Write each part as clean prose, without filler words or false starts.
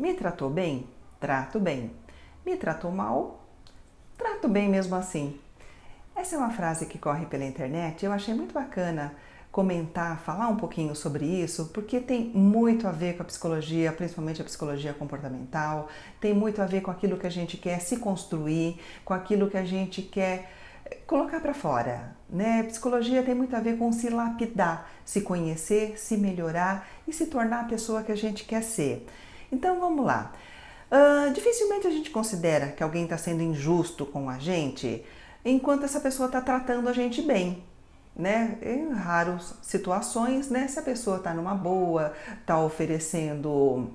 Me tratou bem? Trato bem. Me tratou mal? Trato bem mesmo assim. Essa é uma frase que corre pela internet e eu achei muito bacana comentar, falar um pouquinho sobre isso, porque tem muito a ver com a psicologia, principalmente a psicologia comportamental, tem muito a ver com aquilo que a gente quer se construir, com aquilo que a gente quer colocar para fora, né? Psicologia tem muito a ver com se lapidar, se conhecer, se melhorar e se tornar a pessoa que a gente quer ser. Então vamos lá. Dificilmente a gente considera que alguém está sendo injusto com a gente enquanto essa pessoa está tratando a gente bem, né? Em raras situações, né? Se a pessoa está numa boa, está oferecendo,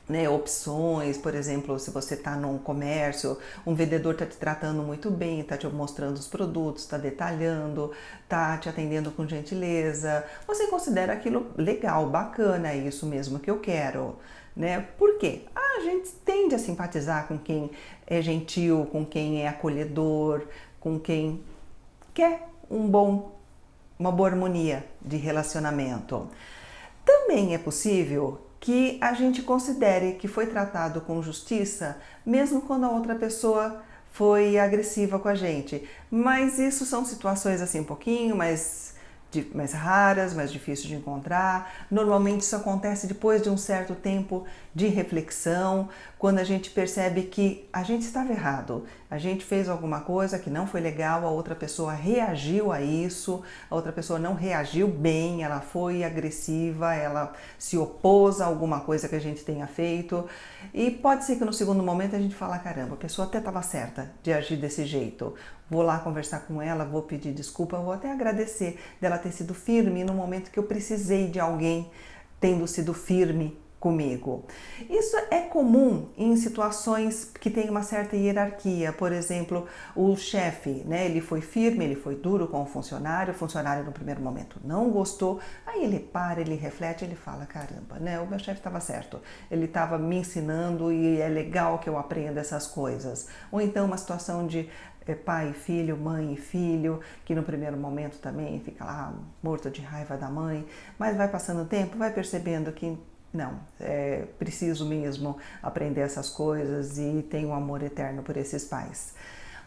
né, opções, por exemplo, se você está num comércio, um vendedor está te tratando muito bem, está te mostrando os produtos, está detalhando, está te atendendo com gentileza, você considera aquilo legal, bacana, é isso mesmo que eu quero, né? Por quê? A gente tende a simpatizar com quem é gentil, com quem é acolhedor, com quem quer uma boa harmonia de relacionamento. Também é possível que a gente considere que foi tratado com justiça, mesmo quando a outra pessoa foi agressiva com a gente. Mas isso são situações assim um pouquinho mais raras, mais difíceis de encontrar. Normalmente isso acontece depois de um certo tempo de reflexão, quando a gente percebe que a gente estava errado, a gente fez alguma coisa que não foi legal, a outra pessoa reagiu a isso, a outra pessoa não reagiu bem, ela foi agressiva, ela se opôs a alguma coisa que a gente tenha feito, e pode ser que no segundo momento a gente fala, caramba, a pessoa até estava certa de agir desse jeito, vou lá conversar com ela, vou pedir desculpa, vou até agradecer dela ter sido firme no momento que eu precisei de alguém tendo sido firme comigo. Isso é comum em situações que tem uma certa hierarquia. Por exemplo, o chefe, né? Ele foi firme, ele foi duro com o funcionário no primeiro momento não gostou, aí ele para, ele reflete, ele fala, caramba, né? O meu chefe estava certo, ele estava me ensinando e é legal que eu aprenda essas coisas. Ou então uma situação de pai e filho, mãe e filho, que no primeiro momento também fica lá morto de raiva da mãe, mas vai passando o tempo, vai percebendo que não, é preciso mesmo aprender essas coisas e tenho um amor eterno por esses pais.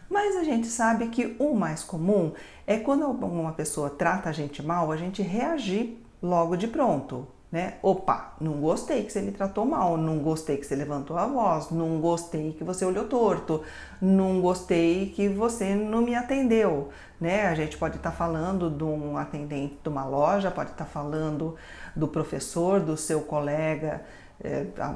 Mas a gente sabe que o mais comum é quando uma pessoa trata a gente mal, a gente reagir logo de pronto, né? Opa, não gostei que você me tratou mal, não gostei que você levantou a voz, não gostei que você olhou torto, não gostei que você não me atendeu, né? A gente pode estar falando de um atendente de uma loja, pode estar falando do professor, do seu colega,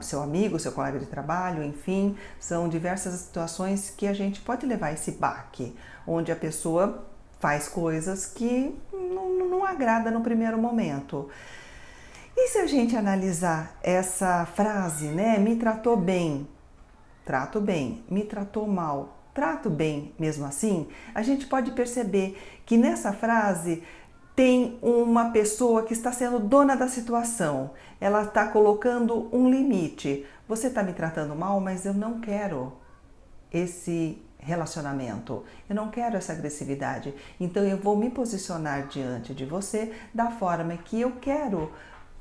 seu amigo, seu colega de trabalho, enfim, são diversas situações que a gente pode levar esse baque, onde a pessoa faz coisas que não agrada no primeiro momento. E se a gente analisar essa frase, né? Me tratou bem, trato bem, me tratou mal, trato bem mesmo assim, a gente pode perceber que nessa frase tem uma pessoa que está sendo dona da situação, ela está colocando um limite. Você está me tratando mal, mas eu não quero esse relacionamento, eu não quero essa agressividade, então eu vou me posicionar diante de você da forma que eu quero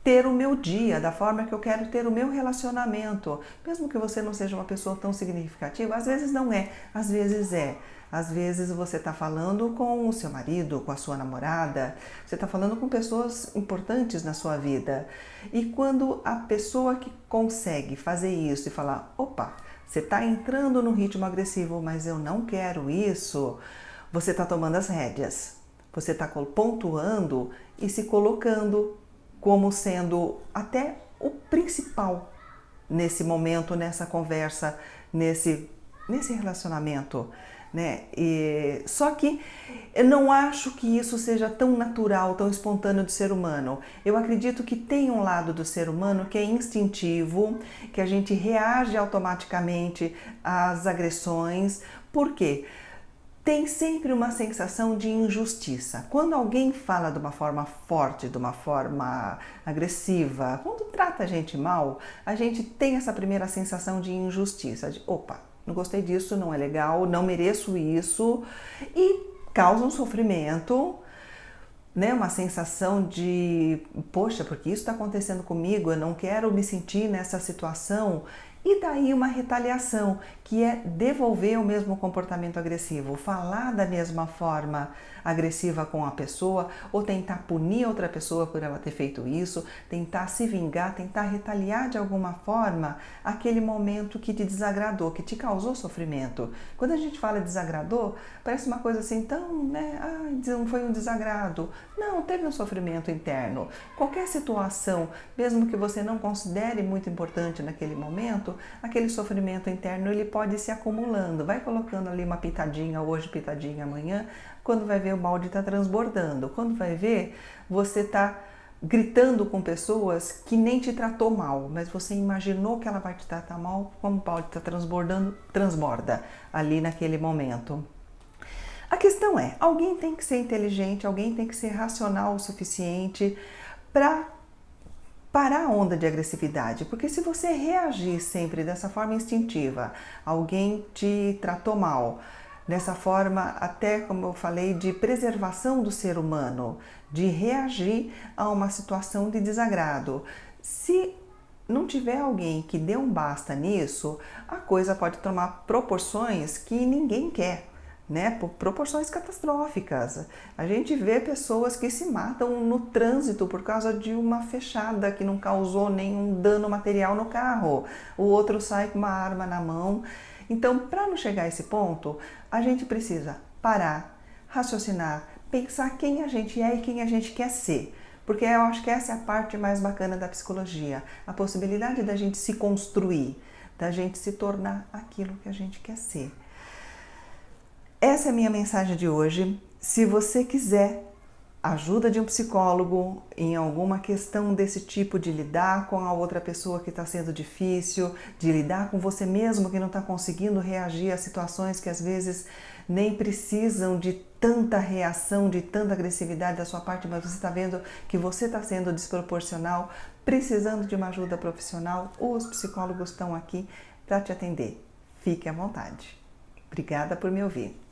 ter o meu dia, da forma que eu quero ter o meu relacionamento, mesmo que você não seja uma pessoa tão significativa, às vezes não é, às vezes é. Às vezes você está falando com o seu marido, com a sua namorada, você está falando com pessoas importantes na sua vida. E quando a pessoa que consegue fazer isso e falar, opa, você está entrando no ritmo agressivo, mas eu não quero isso, você está tomando as rédeas. Você está pontuando e se colocando como sendo até o principal nesse momento, nessa conversa, nesse relacionamento, né? Só que eu não acho que isso seja tão natural, tão espontâneo do ser humano. Eu acredito que tem um lado do ser humano que é instintivo, que a gente reage automaticamente às agressões. Por quê? Tem sempre uma sensação de injustiça. Quando alguém fala de uma forma forte, de uma forma agressiva, quando trata a gente mal, a gente tem essa primeira sensação de injustiça, de opa, não gostei disso, não é legal, não mereço isso, e causa um sofrimento, né? Uma sensação de, poxa, porque isso está acontecendo comigo, eu não quero me sentir nessa situação. E daí uma retaliação, que é devolver o mesmo comportamento agressivo, falar da mesma forma agressiva com a pessoa ou tentar punir outra pessoa por ela ter feito isso, tentar se vingar, tentar retaliar de alguma forma aquele momento que te desagradou, que te causou sofrimento. Quando a gente fala desagradou, parece uma coisa assim tão, né, foi um desagrado. Não, teve um sofrimento interno. Qualquer situação, mesmo que você não considere muito importante naquele momento, aquele sofrimento interno ele pode se acumulando, vai colocando ali uma pitadinha hoje, pitadinha amanhã, quando vai ver o balde está transbordando, quando vai ver você está gritando com pessoas que nem te tratou mal, mas você imaginou que ela vai te tratar mal, como o balde está transbordando, transborda ali naquele momento. A questão é, alguém tem que ser inteligente, alguém tem que ser racional o suficiente para parar a onda de agressividade, porque se você reagir sempre dessa forma instintiva, alguém te tratou mal, dessa forma até, como eu falei, de preservação do ser humano, de reagir a uma situação de desagrado. Se não tiver alguém que dê um basta nisso, a coisa pode tomar proporções que ninguém quer, né? Por proporções catastróficas. A gente vê pessoas que se matam no trânsito por causa de uma fechada que não causou nenhum dano material no carro. O outro sai com uma arma na mão. Então, para não chegar a esse ponto, a gente precisa parar, raciocinar, pensar quem a gente é e quem a gente quer ser. Porque eu acho que essa é a parte mais bacana da psicologia, a possibilidade da gente se construir, da gente se tornar aquilo que a gente quer ser. Essa é a minha mensagem de hoje. Se você quiser ajuda de um psicólogo em alguma questão desse tipo, de lidar com a outra pessoa que está sendo difícil, de lidar com você mesmo que não está conseguindo reagir a situações que às vezes nem precisam de tanta reação, de tanta agressividade da sua parte, mas você está vendo que você está sendo desproporcional, precisando de uma ajuda profissional, os psicólogos estão aqui para te atender. Fique à vontade. Obrigada por me ouvir.